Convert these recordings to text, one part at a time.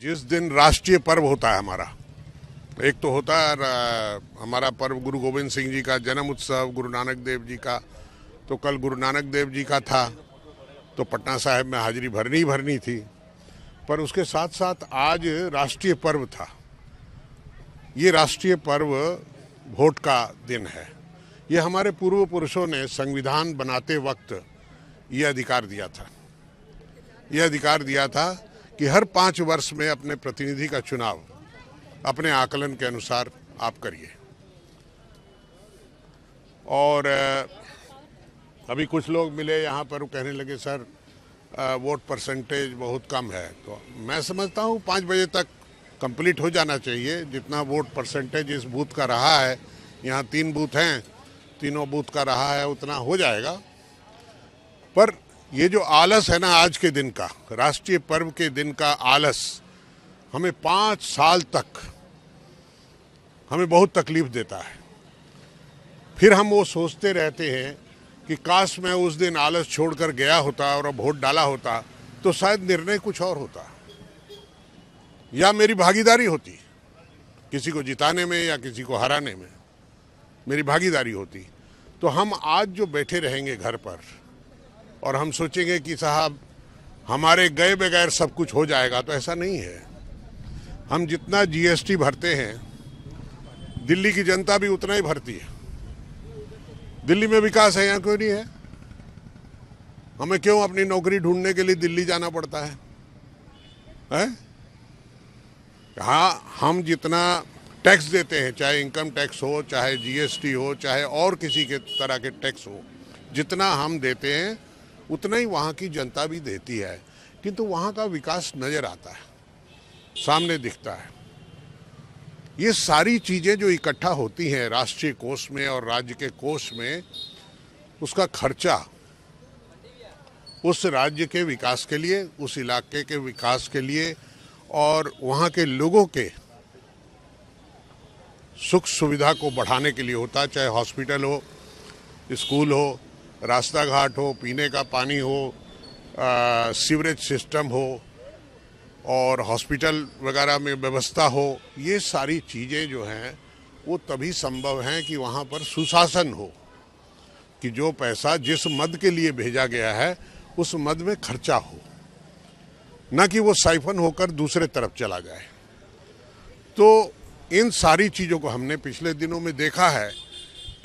जिस दिन राष्ट्रीय पर्व होता है हमारा, एक तो होता है हमारा पर्व गुरु गोविंद सिंह जी का जन्म उत्सव, गुरु नानक देव जी का। तो कल गुरु नानक देव जी का था, तो पटना साहिब में हाजिरी भरनी ही भरनी थी। पर उसके साथ साथ आज राष्ट्रीय पर्व था। ये राष्ट्रीय पर्व वोट का दिन है। ये हमारे पूर्व पुरुषों ने संविधान बनाते वक्त ये अधिकार दिया था। ये अधिकार दिया था कि हर 5 वर्ष में अपने प्रतिनिधि का चुनाव अपने आकलन के अनुसार आप करिए। और अभी कुछ लोग मिले यहाँ पर, वो कहने लगे सर वोट परसेंटेज बहुत कम है। तो मैं समझता हूँ 5 बजे तक कंप्लीट हो जाना चाहिए। जितना वोट परसेंटेज इस बूथ का रहा है, यहाँ 3 बूथ हैं, तीनों बूथ का रहा है, उतना हो जाएगा। पर ये जो आलस है ना, आज के दिन का, राष्ट्रीय पर्व के दिन का आलस, हमें 5 साल तक हमें बहुत तकलीफ देता है। फिर हम वो सोचते रहते हैं कि काश मैं उस दिन आलस छोड़कर गया होता और अब वोट डाला होता तो शायद निर्णय कुछ और होता, या मेरी भागीदारी होती, किसी को जिताने में या किसी को हराने में मेरी भागीदारी होती। तो हम आज जो बैठे रहेंगे घर पर और हम सोचेंगे कि साहब हमारे गए बगैर सब कुछ हो जाएगा, तो ऐसा नहीं है। हम जितना जीएसटी भरते हैं, दिल्ली की जनता भी उतना ही भरती है। दिल्ली में विकास है, यहाँ क्यों नहीं है? हमें क्यों अपनी नौकरी ढूंढने के लिए दिल्ली जाना पड़ता है? हाँ, हम जितना टैक्स देते हैं, चाहे इनकम टैक्स हो, चाहे जीएसटी हो, चाहे और किसी के तरह के टैक्स हो, जितना हम देते हैं उतना ही वहाँ की जनता भी देती है। किंतु वहाँ का विकास नज़र आता है, सामने दिखता है। ये सारी चीज़ें जो इकट्ठा होती हैं राष्ट्रीय कोष में और राज्य के कोष में, उसका खर्चा उस राज्य के विकास के लिए, उस इलाके के विकास के लिए और वहाँ के लोगों के सुख सुविधा को बढ़ाने के लिए होता है। चाहे हॉस्पिटल हो, स्कूल हो, रास्ता घाट हो, पीने का पानी हो, सीवरेज सिस्टम हो और हॉस्पिटल वगैरह में व्यवस्था हो। ये सारी चीज़ें जो हैं वो तभी संभव हैं कि वहाँ पर सुशासन हो, कि जो पैसा जिस मद के लिए भेजा गया है उस मद में खर्चा हो, न कि वो साइफन होकर दूसरे तरफ चला जाए। तो इन सारी चीज़ों को हमने पिछले दिनों में देखा है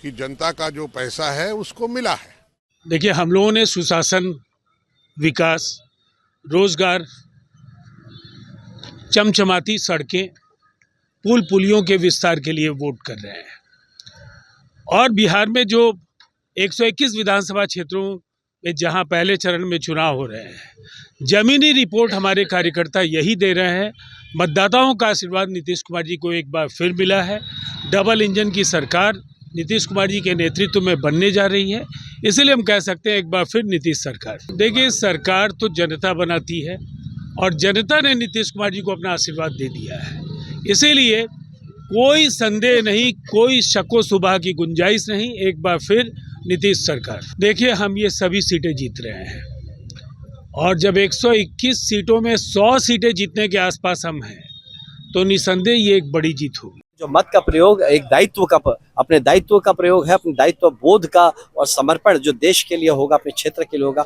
कि जनता का जो पैसा है उसको मिला है। देखिए, हम लोगों ने सुशासन, विकास, रोजगार, चमचमाती सड़कें, पुल पुलियों के विस्तार के लिए वोट कर रहे हैं। और बिहार में जो 121 विधानसभा क्षेत्रों में जहां पहले चरण में चुनाव हो रहे हैं, जमीनी रिपोर्ट हमारे कार्यकर्ता यही दे रहे हैं। मतदाताओं का आशीर्वाद नीतीश कुमार जी को एक बार फिर मिला है। डबल इंजन की सरकार नीतीश कुमार जी के नेतृत्व में बनने जा रही है। इसलिए हम कह सकते हैं एक बार फिर नीतीश सरकार। देखिए, सरकार तो जनता बनाती है और जनता ने नीतीश कुमार जी को अपना आशीर्वाद दे दिया है। इसीलिए कोई संदेह नहीं, कोई शक्को सुबह की गुंजाइश नहीं, एक बार फिर नीतीश सरकार। देखिए, हम ये सभी सीटें जीत रहे हैं और जब 121 सीटों में 100 सीटें जीतने के आसपास हम हैं, तो निसंदेह ये एक बड़ी जीत होगी। जो मत का प्रयोग एक दायित्व का, अपने दायित्व का प्रयोग है, अपने दायित्व बोध का और समर्पण जो देश के लिए होगा, अपने क्षेत्र के लिए होगा,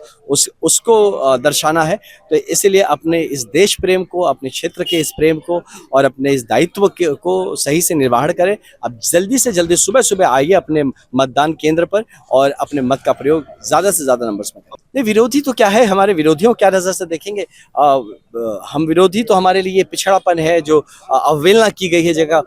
उसको दर्शाना है। तो इसलिए अपने इस देश प्रेम को, अपने क्षेत्र के इस प्रेम को और अपने इस दायित्व को सही से निर्वहन करें। अब जल्दी से जल्दी सुबह सुबह आइए अपने मतदान केंद्र पर और अपने मत का प्रयोग ज़्यादा से ज़्यादा नंबर्स में करें। नहीं, विरोधी तो क्या है, हमारे विरोधियों को क्या नज़र से देखेंगे? हम विरोधी तो हमारे लिए पिछड़ापन है, जो अवहेलना की गई है जगह,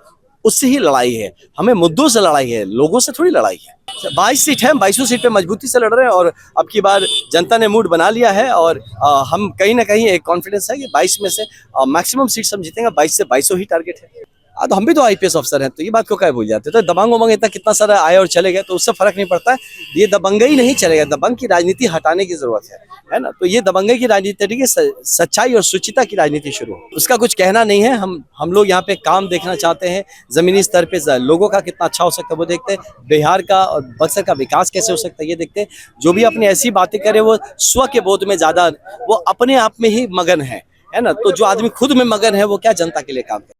उससे ही लड़ाई है। हमें मुद्दों से लड़ाई है, लोगों से थोड़ी लड़ाई है। 22 सीट है, 22 सीट पे मजबूती से लड़ रहे हैं और अब की बार जनता ने मूड बना लिया है और हम कहीं ना कहीं एक कॉन्फिडेंस है कि 22 में से मैक्सिमम सीट हम जीतेंगे। 22 से 22 ही टारगेट है। तो हम भी तो आईपीएस अफसर हैं, तो ये बात को क्या भूल जाते हैं? तो दबंग उमंग इतना कितना सारा आए और चले गए, तो उससे फर्क नहीं पड़ता है। ये दबंगई नहीं चलेगा, दबंग की राजनीति हटाने की जरूरत है ना। तो ये दबंगई की राजनीति, सच्चाई और सुचिता की राजनीति शुरू हो, उसका कुछ कहना नहीं है। हम लोग यहाँ पे काम देखना चाहते हैं, जमीनी स्तर पे लोगों का कितना अच्छा हो सकता है वो देखते हैं, बिहार का और बक्सर का विकास कैसे हो सकता है ये देखते हैं। जो भी अपनी ऐसी बातें करे वो स्व के बोध में ज्यादा, वो अपने आप में ही मगन है, है ना। तो जो आदमी खुद में मगन है वो क्या जनता के लिए काम करे।